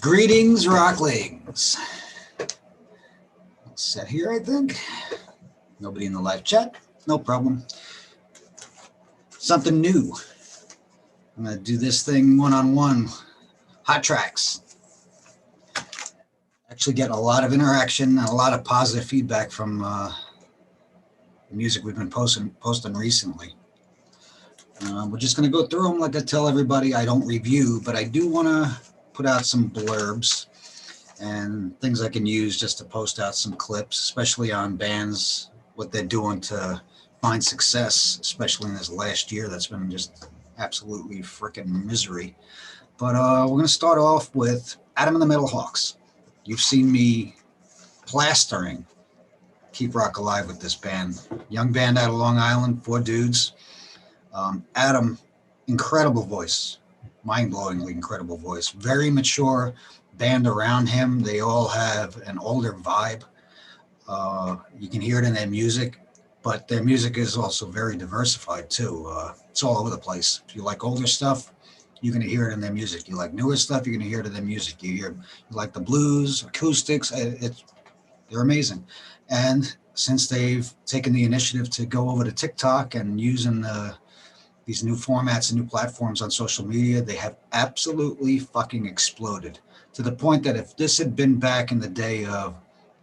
Greetings, Rocklings. Set here, I think. Nobody in the live chat. No problem. Something new. I'm going to do this thing one-on-one. Hot Tracks. Actually getting a lot of interaction and a lot of positive feedback from the music we've been posting recently. We're just going to go through them like I tell everybody. I don't review, but I do want to put out some blurbs and things I can use just to post out some clips, especially on bands, what they're doing to find success, especially in this last year that's been just absolutely freaking misery. But we're going to start off with Adam and the Metal Hawks. You've seen me plastering Keep Rock Alive with this band. Young band out of Long Island, 4 dudes. Adam, incredible voice, mind-blowingly incredible voice. Very mature band around him. They all have an older vibe. You can hear it in their music, but their music is also very diversified too. It's all over the place. If you like older stuff, you're going to hear it in their music. You like newer stuff, you're going to hear it in their music. You like the blues, acoustics. They're amazing. And since they've taken the initiative to go over to TikTok and using these new formats and new platforms on social media, they have absolutely fucking exploded, to the point that if this had been back in the day of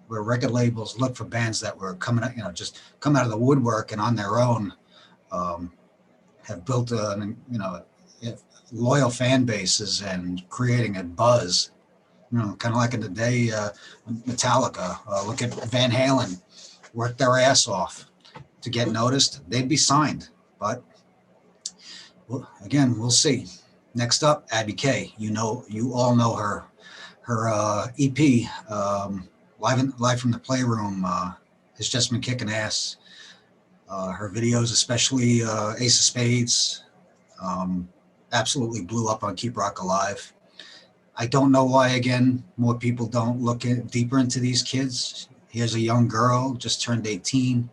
where record labels look for bands that were coming out, just come out of the woodwork and on their own, have built loyal fan bases and creating a buzz, kind of like in the day, Metallica, look at Van Halen, worked their ass off to get noticed. They'd be signed, but well, again, we'll see. Next up, Abby K. You all know her EP, Live from the Playroom, has just been kicking ass. Her videos, especially Ace of Spades, absolutely blew up on Keep Rock Alive. I don't know why, again, more people don't look deeper into these kids. Here's a young girl, just turned 18,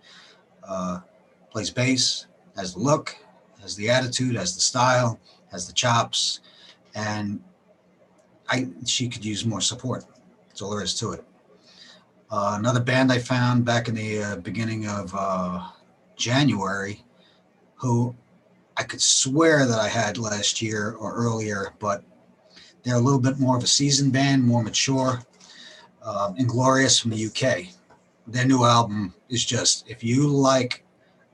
plays bass, has the look, has the attitude, has the style, has the chops, and she could use more support. That's all there is to it. Another band I found back in the beginning of January, who I could swear that I had last year or earlier, but they're a little bit more of a seasoned band, more mature. Inglorious from the UK. Their new album is just, if you like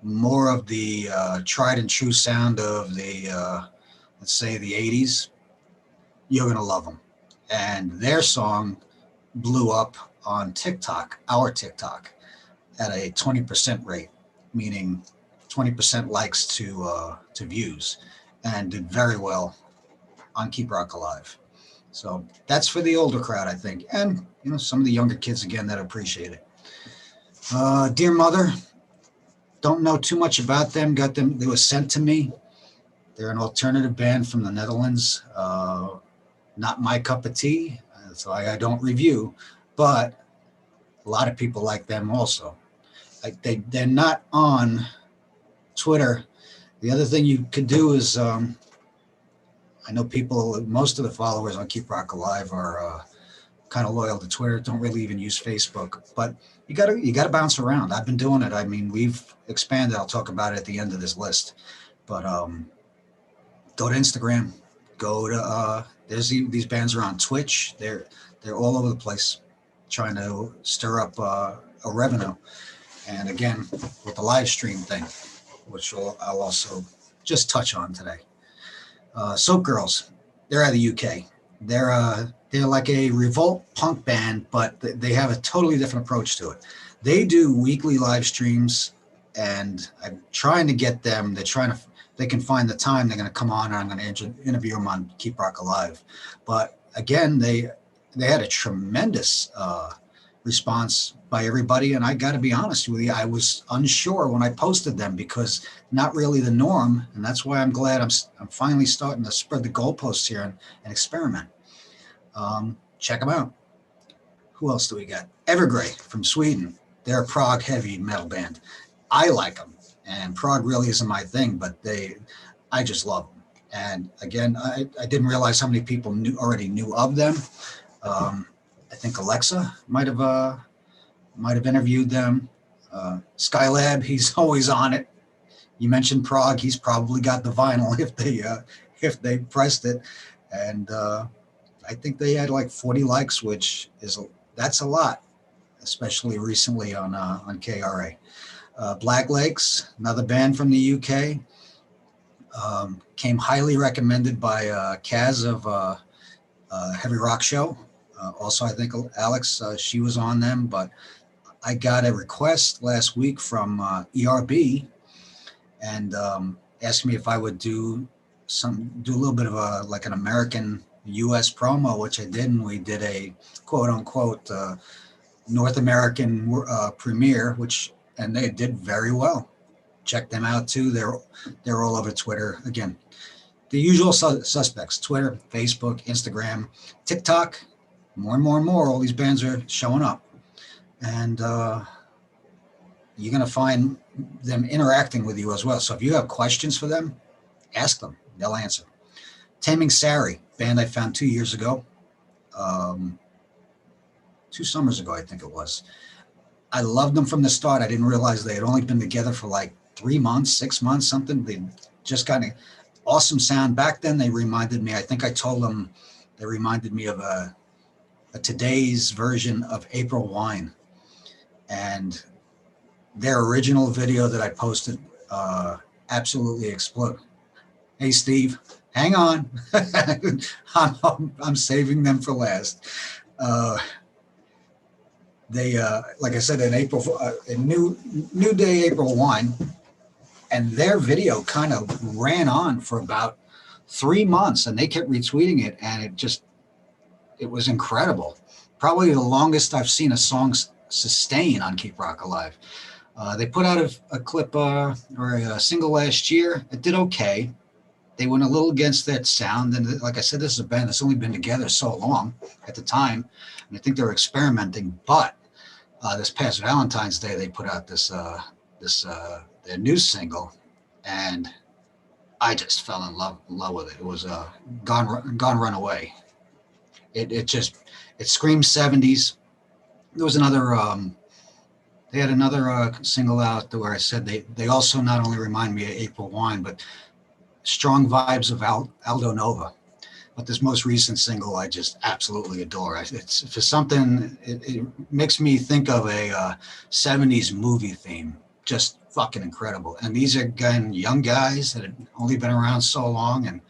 more of the tried and true sound of the, let's say the 80s, you're going to love them. And their song blew up on TikTok, our TikTok, at a 20% rate, meaning 20% likes to views, and did very well on Keep Rock Alive. So that's for the older crowd, I think. And, some of the younger kids, again, that appreciate it. Dear Mother, don't know too much about them. They were sent to me. They're an alternative band from the Netherlands. Not my cup of tea, so I don't review, but a lot of people like them also. They're not on Twitter. The other thing you could do is, I know most of the followers on Keep Rock Alive are kind of loyal to Twitter, don't really even use Facebook, but you gotta bounce around. I've been doing it. I mean, we've expanded. I'll talk about it at the end of this list, but go to Instagram, go to there's these bands are on Twitch. They're all over the place, trying to stir up a revenue. And again, with the live stream thing, which I'll also just touch on today. Soap Girls, they're out of the UK. They're like a revolt punk band, but they have a totally different approach to it. They do weekly live streams, and I'm trying to get them. They can find the time. They're going to come on, and I'm going to interview them on Keep Rock Alive. But again, they had a tremendous response by everybody, and I got to be honest with you, I was unsure when I posted them because not really the norm, and that's why I'm glad I'm finally starting to spread the goalposts here and experiment. Check them out. Who else do we got? Evergrey from Sweden. They're a prog heavy metal band. I like them, and prog really isn't my thing, but I just love them. And again, I didn't realize how many people already knew of them. I think Alexa might have interviewed them. Skylab, he's always on it. You mentioned Prague, he's probably got the vinyl if they pressed it, and I think they had like 40 likes, which that's a lot, especially recently on KRA. Black Lakes, another band from the UK, came highly recommended by Kaz of Heavy Rock Show. Also, I think Alex, she was on them, but I got a request last week from ERB and asked me if I would do a little bit of like an American US promo, which I did, and we did a quote unquote North American premiere, and they did very well. Check them out too. They're all over Twitter. Again, the usual suspects: Twitter, Facebook, Instagram, TikTok. More and more and more, all these bands are showing up, and you're going to find them interacting with you as well. So if you have questions for them, ask them. They'll answer. Taming Sari, band I found 2 years ago. 2 summers ago, I think it was. I loved them from the start. I didn't realize they had only been together for like 3 months, 6 months, something. They just got an awesome sound. Back then, they reminded me, I think I told them, they reminded me of a today's version of April Wine. And their original video that I posted absolutely exploded. Hey, Steve, hang on. I'm saving them for last. They, like I said, in New Day April Wine, and their video kind of ran on for about 3 months, and they kept retweeting it, and it was incredible. Probably the longest I've seen a song sustain on Keep Rock Alive. They put out a clip or a single last year. It did okay. They went a little against that sound. And like I said, this is a band that's only been together so long at the time. And I think they were experimenting. But this past Valentine's Day, they put out their new single. And I just fell in love with it. It was Gone Run Away. It screams 70s. There was they had another single out where I said they also not only remind me of April Wine, but strong vibes of Aldo Nova. But this most recent single, I just absolutely adore. It's for something, it makes me think of a 70s movie theme. Just fucking incredible. And these are, again, young guys that have only been around so long and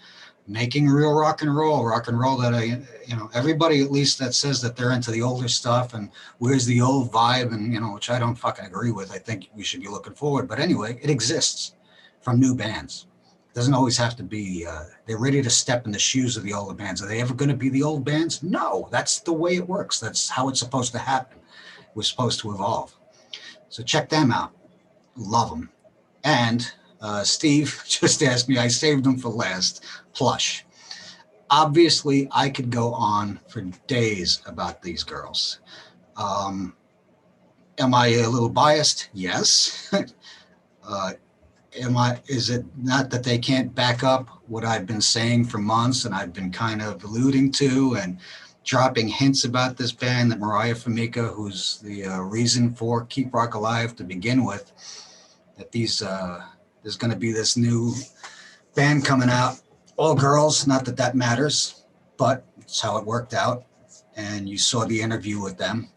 making real rock and roll that everybody at least that says that they're into the older stuff and where's the old vibe, and which I don't fucking agree with. I think we should be looking forward, but anyway, it exists from new bands. It doesn't always have to be they're ready to step in the shoes of the older bands. Are they ever going to be the old bands? No, that's the way it works. That's how it's supposed to happen. We're supposed to evolve. So check them out. Love them. And Steve just asked me, I saved them for last. Plush. Obviously, I could go on for days about these girls. Am I a little biased? Yes. Is it not that they can't back up what I've been saying for months and I've been kind of alluding to and dropping hints about this band, that Mariah Famika, who's the reason for Keep Rock Alive to begin with, that there's going to be this new band coming out, all girls, not that matters, but it's how it worked out. And you saw the interview with them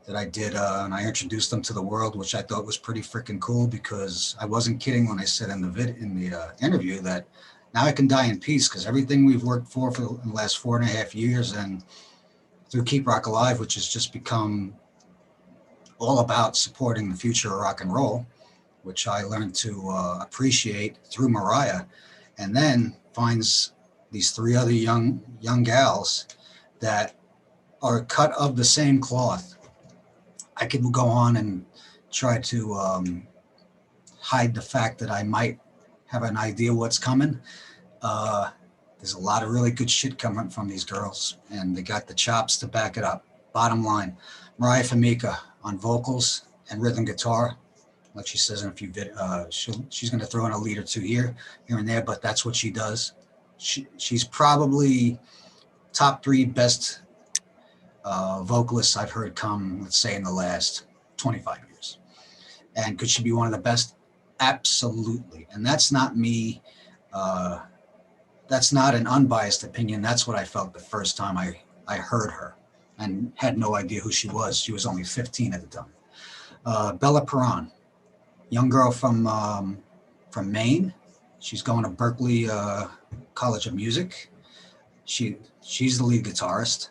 that I did, and I introduced them to the world, which I thought was pretty freaking cool, because I wasn't kidding when I said in the interview that now I can die in peace, because everything we've worked for the last 4.5 years and through Keep Rock Alive, which has just become all about supporting the future of rock and roll, which I learned to appreciate through Mariah, and then finds these 3 other young gals that are cut of the same cloth. I could go on and try to hide the fact that I might have an idea what's coming. There's a lot of really good shit coming from these girls, and they got the chops to back it up. Bottom line, Mariah Famika on vocals and rhythm guitar. Like she says in a few videos, she's going to throw in a lead or two here and there, but that's what she does. She's probably top 3 best vocalists I've heard come, let's say, in the last 25 years. And could she be one of the best? Absolutely. And that's not me. Uh, that's not an unbiased opinion. That's what I felt the first time I heard her and had no idea who she was. She was only 15 at the time. Bella Perron, young girl from Maine. She's going to Berkeley College of Music. She's the lead guitarist.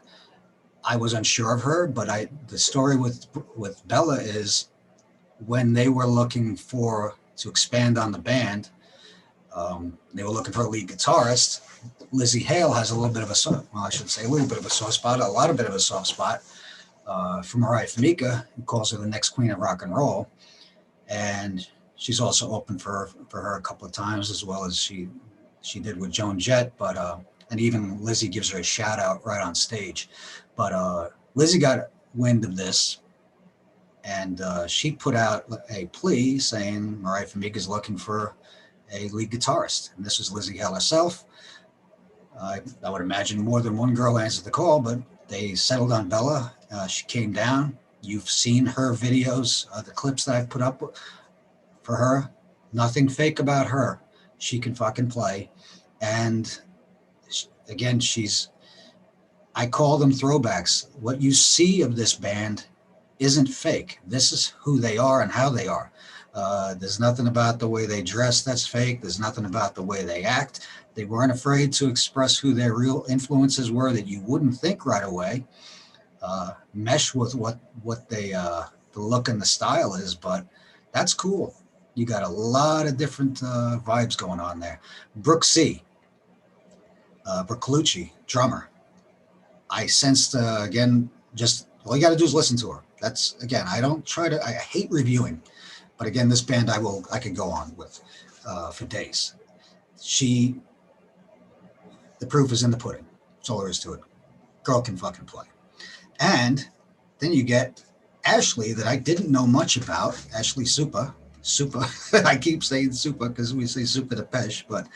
I was unsure of her, but the story with Bella is when they were looking to expand on the band, they were looking for a lead guitarist. Lizzie Hale has a little bit of I shouldn't say a little bit of a soft spot, a bit of a soft spot for Mariah Famika, who calls her the next queen of rock and roll. And she's also opened for her a couple of times, as well as she did with Joan Jett, and even Lizzie gives her a shout out right on stage. But Lizzie got wind of this, and she put out a plea saying Mariah Famika is looking for a lead guitarist. And this was Lizzie Hale herself. I would imagine more than one girl answered the call, but they settled on Bella. She came down. You've seen her videos, the clips that I've put up for her. Nothing fake about her. She can fucking play. And again, I call them throwbacks. What you see of this band isn't fake. This is who they are and how they are. There's nothing about the way they dress that's fake. There's nothing about the way they act. They weren't afraid to express who their real influences were that you wouldn't think right away. Mesh with what the look and the style is, but that's cool. You got a lot of different vibes going on there. Brooke C. Bertolucci, drummer. I sensed, again, just all you got to do is listen to her. That's, again, I hate reviewing, but again, this band I could go on with for days. The proof is in the pudding. That's all there is to it. Girl can fucking play. And then you get Ashley, that I didn't know much about, Ashley Supa. I keep saying Supa because we say Supa Depeche, but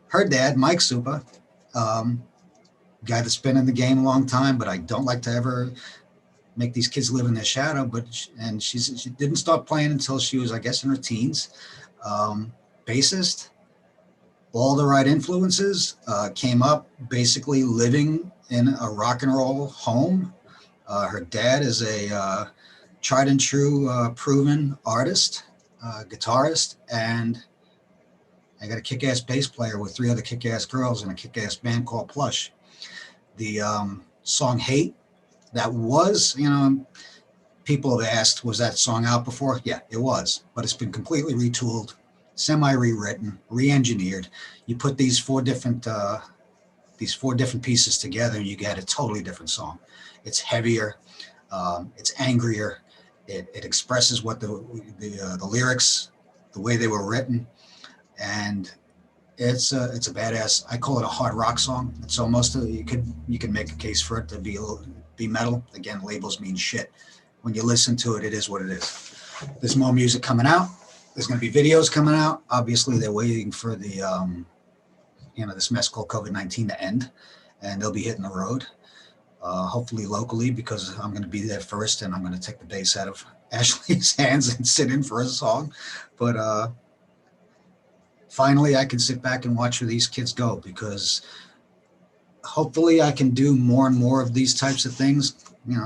her dad, Mike Supa, guy that's been in the game a long time, but I don't like to ever make these kids live in their shadow. She didn't start playing until she was, I guess, in her teens. Bassist, all the right influences, came up basically living in a rock and roll home. Her dad is a tried and true proven artist, guitarist, and I got a kick-ass bass player with 3 other kick-ass girls in a kick-ass band called Plush. The song Hate, that was, people have asked, was that song out before? Yeah, it was, but it's been completely retooled, semi-rewritten, re-engineered. You put these four different pieces together, and you get a totally different song. It's heavier, it's angrier, it expresses what the lyrics, the way they were written, and it's a badass. I call it a hard rock song. It's almost you can make a case for it to be metal. Again, labels mean shit. When you listen to it, it is what it is. There's more music coming out. There's going to be videos coming out. Obviously, they're waiting for the this mess called COVID-19 to end, and they'll be hitting the road. Hopefully locally, because I'm going to be there first, and I'm going to take the bass out of Ashley's hands and sit in for a song. But finally, I can sit back and watch where these kids go, because hopefully I can do more and more of these types of things,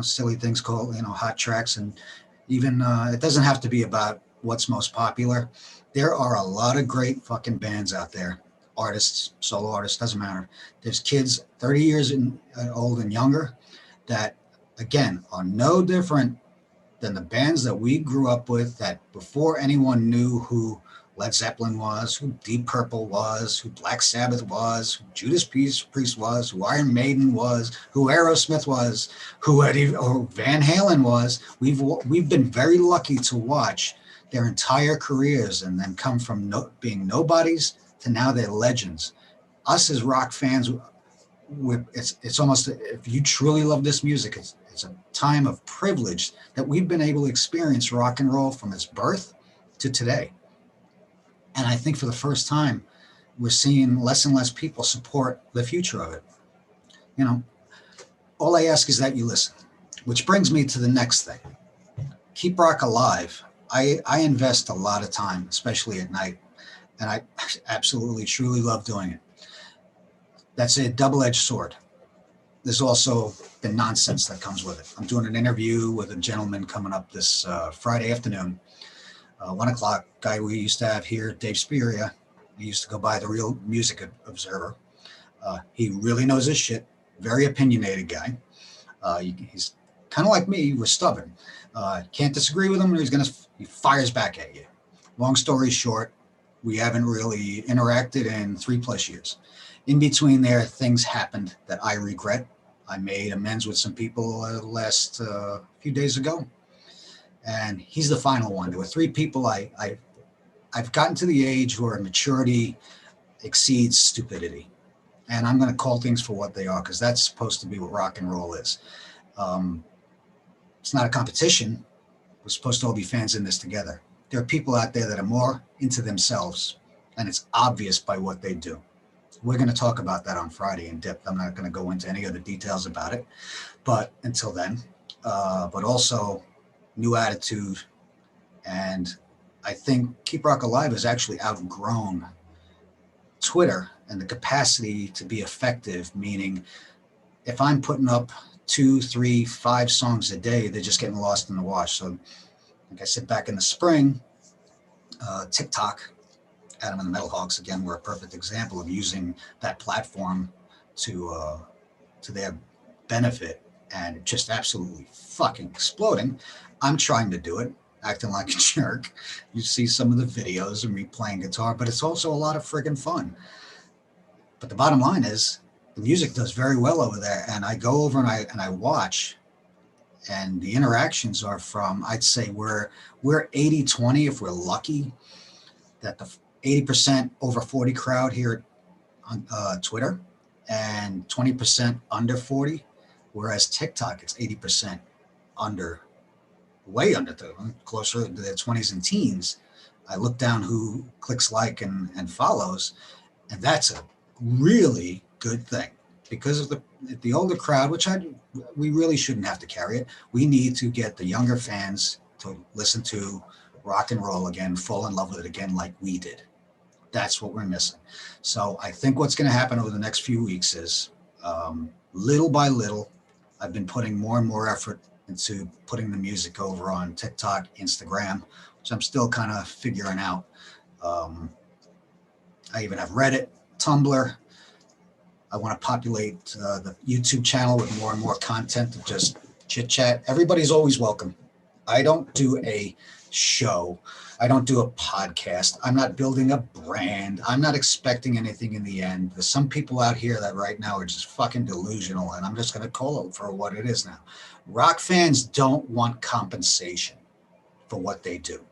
silly things called, hot tracks. And even it doesn't have to be about what's most popular. There are a lot of great fucking bands out there. Artists, solo artists, doesn't matter. There's kids 30 years old and younger that, again, are no different than the bands that we grew up with, that before anyone knew who Led Zeppelin was, who Deep Purple was, who Black Sabbath was, who Judas Priest was, who Iron Maiden was, who Aerosmith was, who Van Halen was. We've been very lucky to watch their entire careers and then come from being nobodies to now they're legends. Us as rock fans, it's almost, if you truly love this music, it's a time of privilege that we've been able to experience rock and roll from its birth to today. And I think for the first time, we're seeing less and less people support the future of it. All I ask is that you listen, which brings me to the next thing. Keep Rock alive. I invest a lot of time, especially at night, and I absolutely, truly love doing it. That's a double-edged sword. There's also the nonsense that comes with it. I'm doing an interview with a gentleman coming up this Friday afternoon, 1 o'clock. Guy we used to have here, Dave Spiria. He used to go by the Real Music Observer. He really knows his shit. Very opinionated guy. He's kind of like me. We're stubborn. Can't disagree with him, or he fires back at you. Long story short, we haven't really interacted in 3+ years. In between there, things happened that I regret. I made amends with some people last few days ago, and he's the final one. There were 3 people I've gotten to the age where maturity exceeds stupidity, and I'm going to call things for what they are, because that's supposed to be what rock and roll is. It's not a competition. We're supposed to all be fans in this together. There are people out there that are more into themselves, and it's obvious by what they do. We're going to talk about that on Friday in depth. I'm not going to go into any other details about it, but until then, but also new attitude. And I think Keep Rock Alive has actually outgrown Twitter and the capacity to be effective, meaning if I'm putting up 2, 3, 5 songs a day, they're just getting lost in the wash. So like I said, back in the spring, TikTok, Adam and the Metal Hawks, again, were a perfect example of using that platform to their benefit, and just absolutely fucking exploding. I'm trying to do it, acting like a jerk. You see some of the videos of me playing guitar, but it's also a lot of friggin' fun. But the bottom line is, the music does very well over there, and I go over and I watch, and the interactions are from, I'd say we're 80-20 if we're lucky, that the 80% over 40 crowd here on Twitter, and 20% under 40, whereas TikTok, it's 80% under, way under, closer to the 20s and teens. I look down who clicks like and follows, and that's a really good thing, because of the older crowd, which we really shouldn't have to carry it. We need to get the younger fans to listen to rock and roll again, fall in love with it again like we did. That's what we're missing. So I think what's going to happen over the next few weeks is, little by little, I've been putting more and more effort into putting the music over on TikTok, Instagram, which I'm still kind of figuring out. I even have Reddit, Tumblr. I want to populate the YouTube channel with more and more content to just chit chat. Everybody's always welcome. I don't do a show. I don't do a podcast. I'm not building a brand. I'm not expecting anything in the end. There's some people out here that right now are just fucking delusional, and I'm just going to call it for what it is now. Rock fans don't want compensation for what they do.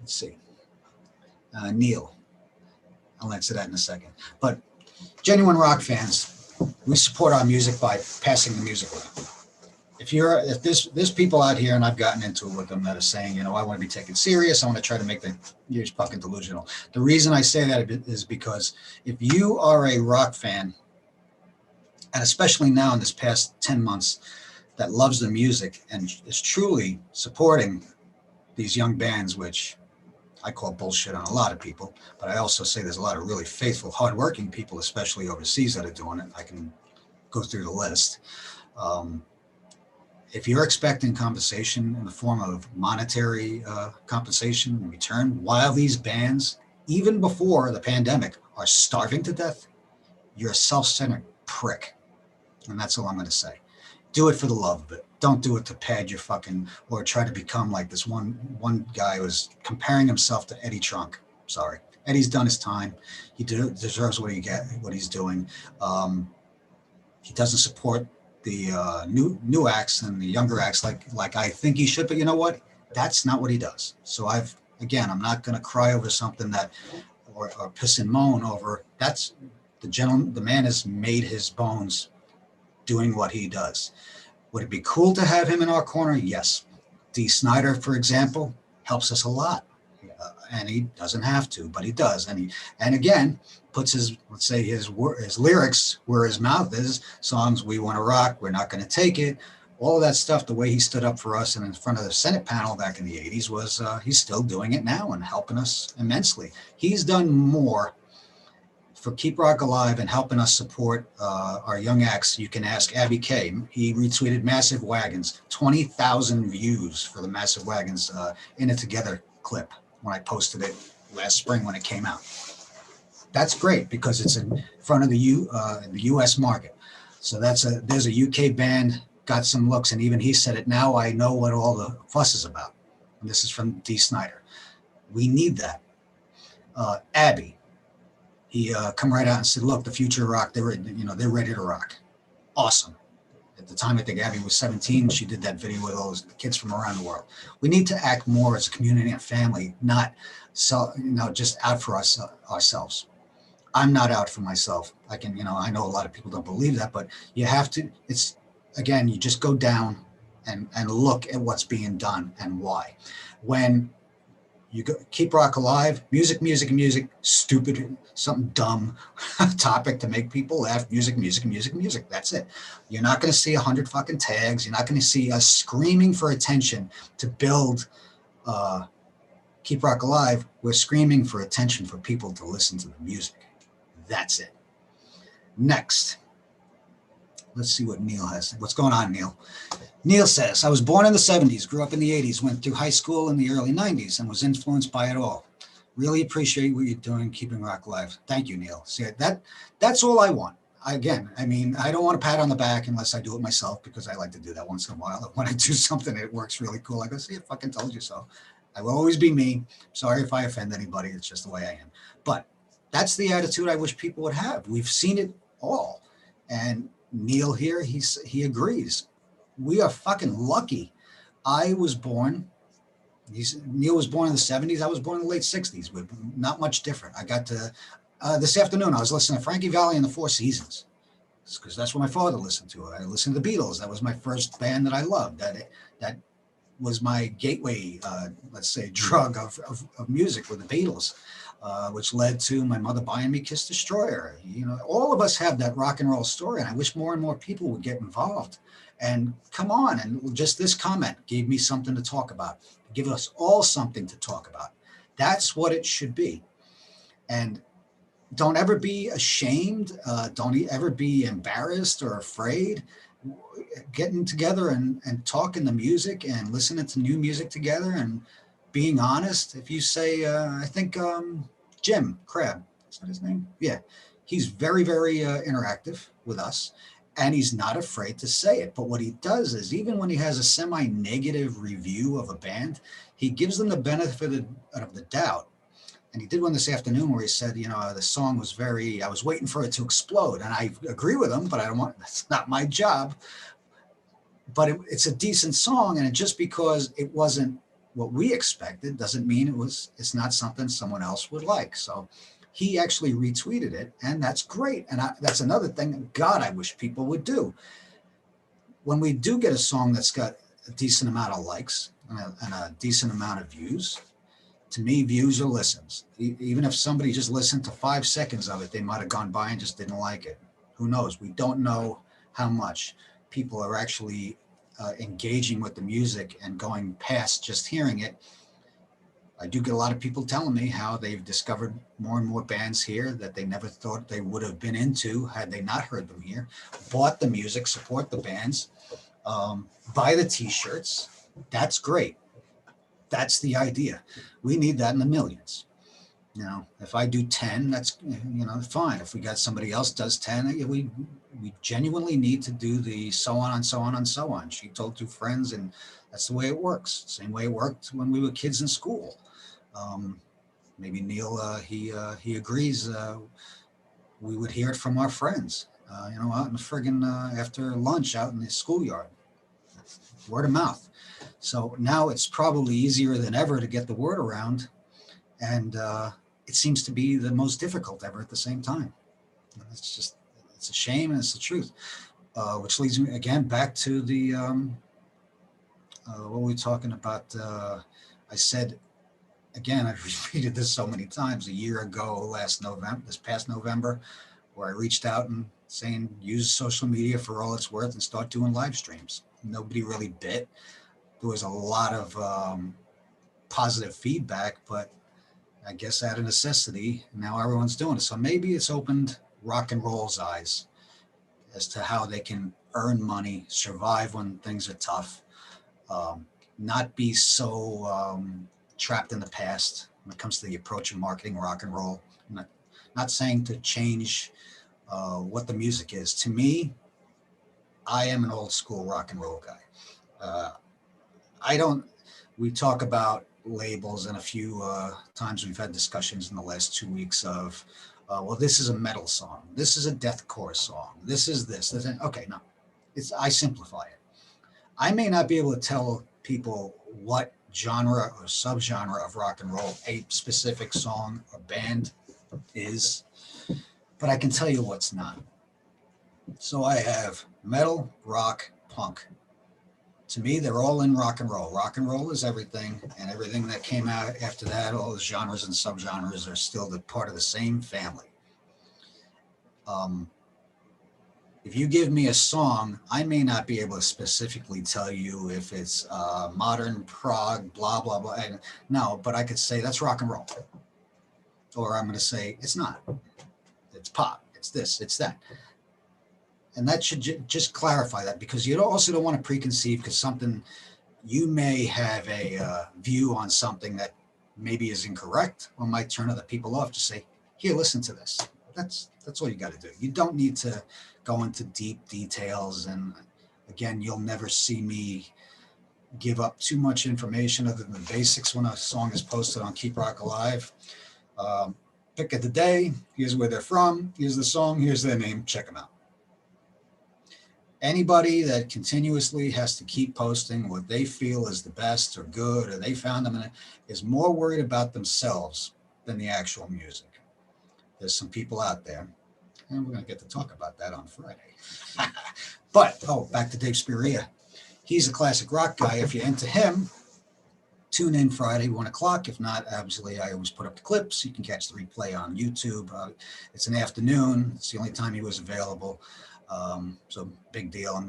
Let's see. Neil. I'll answer that in a second. But genuine rock fans, we support our music by passing the music around. If there's people out here, and I've gotten into it with them, that are saying, I want to be taken serious, I want to try to make you're fucking delusional. The reason I say that is because if you are a rock fan, and especially now in this past 10 months, that loves the music and is truly supporting these young bands, which I call bullshit on a lot of people, but I also say there's a lot of really faithful, hardworking people, especially overseas, that are doing it. I can go through the list. If you're expecting compensation in the form of monetary compensation in return, while these bands, even before the pandemic, are starving to death, you're a self-centered prick. And that's all I'm going to say. Do it for the love of it. Don't do it to pad your fucking, or try to become like this one guy was comparing himself to Eddie Trunk. Sorry. Eddie's done his time. He deserves what he's doing. He doesn't support the new acts and the younger acts like I think he should, but you know what? That's not what he does. So I'm not going to cry over something that, or piss and moan over. That's the man has made his bones doing what he does. Would it be cool to have him in our corner? Yes. Dee Snider, for example, helps us a lot. And he doesn't have to, but he does. And again, puts his, let's say his lyrics where his mouth is. Songs we want to rock, we're not going to take it. All of that stuff, the way he stood up for us and in front of the Senate panel back in the 80s was, he's still doing it now and helping us immensely. He's done more for Keep Rock Alive and helping us support our young acts. You can ask Abby K. He retweeted Massive Wagons, 20,000 views for the Massive Wagons In It Together clip when I posted it last spring when it came out. That's great because it's in front of the U.S. market. So there's a UK band, got some looks, and even he said it. Now I know what all the fuss is about. And this is from D. Snyder. We need that. Abby, he come right out and said, "Look, the future of rock. They're ready to rock. Awesome." At the time, I think Abby was 17. She did that video with all those kids from around the world. We need to act more as a community and family, not just out for us ourselves. I'm not out for myself. I know a lot of people don't believe that, but you have to. It's again, you just go down and look at what's being done and why. When you go, Keep Rock Alive, music, stupid, something dumb topic to make people laugh, music. That's it. You're not going to see 100 fucking tags. You're not going to see us screaming for attention to build Keep Rock Alive. We're screaming for attention for people to listen to the music. That's it. Next. Let's see what Neil has. What's going on, Neil? Neil says, I was born in the 70s, grew up in the 80s, went through high school in the early 90s, and was influenced by it all. Really appreciate what you're doing, keeping rock alive. Thank you, Neil. See, that's all I want. I don't want a pat on the back unless I do it myself, because I like to do that once in a while. When I do something that works really cool, I go, see, I fucking told you so. I will always be me. Sorry if I offend anybody. It's just the way I am. But that's the attitude I wish people would have. We've seen it all. And Neil here, he agrees. We are fucking lucky. Neil was born in the 70s. I was born in the late 60s. We're not much different. I got to, this afternoon, I was listening to Frankie Valli and the Four Seasons, because that's what my father listened to. I listened to the Beatles. That was my first band that I loved. That was my gateway, let's say, drug of music with the Beatles, which led to my mother buying me Kiss Destroyer. All of us have that rock and roll story, and I wish more and more people would get involved. And come on, and just this comment gave me something to talk about. Give us all something to talk about. That's what it should be. And don't ever be ashamed. Don't ever be embarrassed or afraid. Getting together and talking the music and listening to new music together and being honest. If you say, I think Jim Crabb, is that his name? Yeah. He's very, very interactive with us. And he's not afraid to say it. But what he does is, even when he has a semi-negative review of a band, he gives them the benefit of the doubt. And he did one this afternoon where he said, the song was I was waiting for it to explode. And I agree with him, but that's not my job. But it's a decent song. And just because it wasn't what we expected doesn't mean it's not something someone else would like. So he actually retweeted it, and that's great. And that's another thing, God, I wish people would do. When we do get a song that's got a decent amount of likes and a decent amount of views, to me, views are listens. Even if somebody just listened to 5 seconds of it, they might have gone by and just didn't like it. Who knows? We don't know how much people are actually engaging with the music and going past just hearing it. I do get a lot of people telling me how they've discovered more and more bands here that they never thought they would have been into had they not heard them here, bought the music, support the bands, buy the t-shirts. That's great. That's the idea. We need that in the millions. If I do 10, that's, fine. If we got somebody else does 10, we genuinely need to do the so on and so on and so on. She told 2 friends, and that's the way it works. Same way it worked when we were kids in school. Maybe Neil, he agrees. We would hear it from our friends, out in the friggin' after lunch out in the schoolyard, word of mouth. So now it's probably easier than ever to get the word around, and it seems to be the most difficult ever at the same time. It's a shame, and it's the truth, which leads me again back to what were we talking about? I said, again, I've repeated this so many times. A year ago, this past November, where I reached out and saying use social media for all it's worth and start doing live streams. Nobody really bit. There was a lot of positive feedback, but I guess out of necessity, now everyone's doing it. So maybe it's opened rock and roll's eyes as to how they can earn money, survive when things are tough, um, not be so trapped in the past when it comes to the approach of marketing rock and roll. I'm not saying to change what the music is. To me, I am an old school rock and roll guy. Uh, I don't. We talk about labels, and a few times we've had discussions in the last 2 weeks of, well, this is a metal song, this is a deathcore song, this is this. Okay, no, I simplify it. I may not be able to tell people what genre or subgenre of rock and roll a specific song or band is, but I can tell you what's not. So I have metal, rock, punk. To me, they're all in rock and roll. Rock and roll is everything, and everything that came out after that, all the genres and subgenres are still part of the same family. Um, if you give me a song, I may not be able to specifically tell you if it's modern, prog, blah, blah, blah. And, no, but I could say that's rock and roll. Or I'm going to say it's not. It's pop. It's this. It's that. And that should just clarify that, because you also don't want to preconceive, because something, you may have a view on something that maybe is incorrect or might turn other people off. To say, here, listen to this. That's all you got to do. You don't need to go into deep details. And again, you'll never see me give up too much information other than the basics when a song is posted on Keep Rock Alive. Pick of the day, here's where they're from, here's the song, here's their name, check them out. Anybody that continuously has to keep posting what they feel is the best or good, or they found them in it, is more worried about themselves than the actual music. There's some people out there, and we're going to get to talk about that on Friday. But, back to Dave Spiria. He's a classic rock guy. If you're into him, tune in Friday, 1 o'clock. If not, obviously, I always put up the clips. You can catch the replay on YouTube. It's an afternoon. It's the only time he was available. So big deal.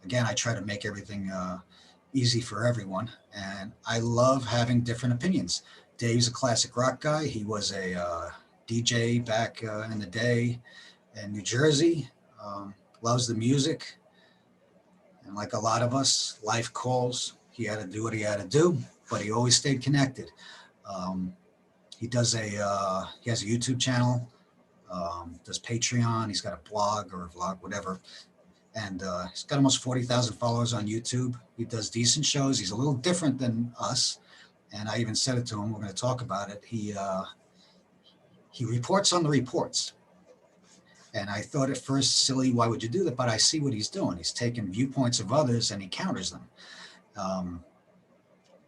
Again, I try to make everything easy for everyone. And I love having different opinions. Dave's a classic rock guy. He was a DJ back in the day in New Jersey. Loves the music. And like a lot of us, life calls. He had to do what he had to do, but he always stayed connected. He has a YouTube channel. Does Patreon. He's got a blog or a vlog, whatever. And he's got almost 40,000 followers on YouTube. He does decent shows. He's a little different than us. And I even said it to him. We're going to talk about it. He reports on the reports. And I thought at first, silly, why would you do that? But I see what he's doing. He's taking viewpoints of others and he counters them.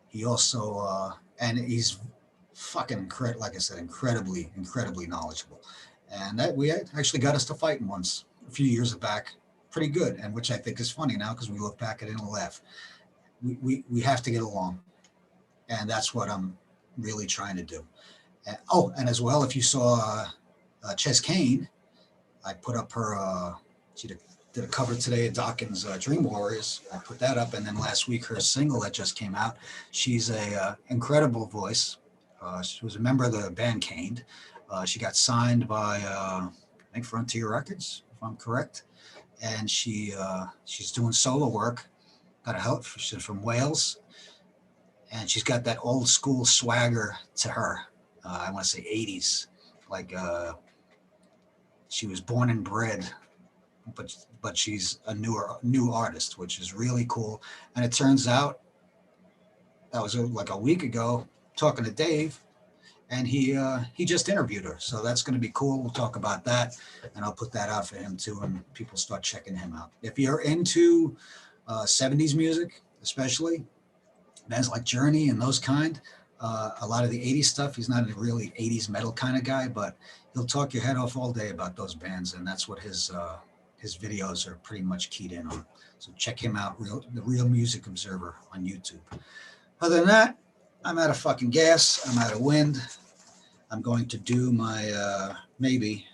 He also, and he's fucking, like I said, incredibly knowledgeable. And that we actually got us to fighting once a few years back, pretty good, and which I think is funny now because we look back at it and laugh. We have to get along, and that's what I'm really trying to do. And as well, if you saw Ches Kane, I put up her. She did a cover today of Dawkins' Dream Warriors. I put that up, and then last week her single that just came out. She's a incredible voice. She was a member of the band Caned. She got signed by, I think, Frontier Records, if I'm correct. And she's doing solo work. Got a help. She's from Wales. And she's got that old school swagger to her. I want to say 80s. Like she was born and bred, but she's a new artist, which is really cool. And it turns out, that was like a week ago, talking to Dave, and he just interviewed her. So that's going to be cool. We'll talk about that, and I'll put that out for him too, and people start checking him out. If you're into 70s music, especially bands like Journey and those kind, a lot of the 80s stuff, he's not a really 80s metal kind of guy, but he'll talk your head off all day about those bands, and that's what his videos are pretty much keyed in on. So check him out, the Real Music Observer on YouTube. Other than that, I'm out of fucking gas. I'm out of wind. I'm going to do my, maybe,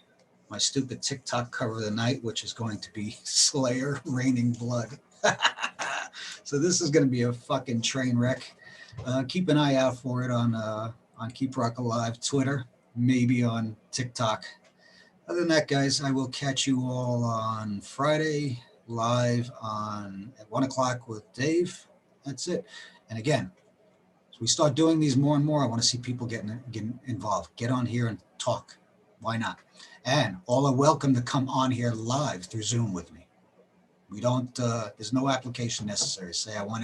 my stupid TikTok cover of the night, which is going to be Slayer Raining Blood. So this is going to be a fucking train wreck. Keep an eye out for it on Keep Rock Alive Twitter, maybe on TikTok. Other than that, guys, I will catch you all on Friday live on at 1 o'clock with Dave. That's it. And again, as we start doing these more and more, I want to see people getting involved. Get on here and talk. Why not? And all are welcome to come on here live through Zoom with me. We don't. There's no application necessary. Say I want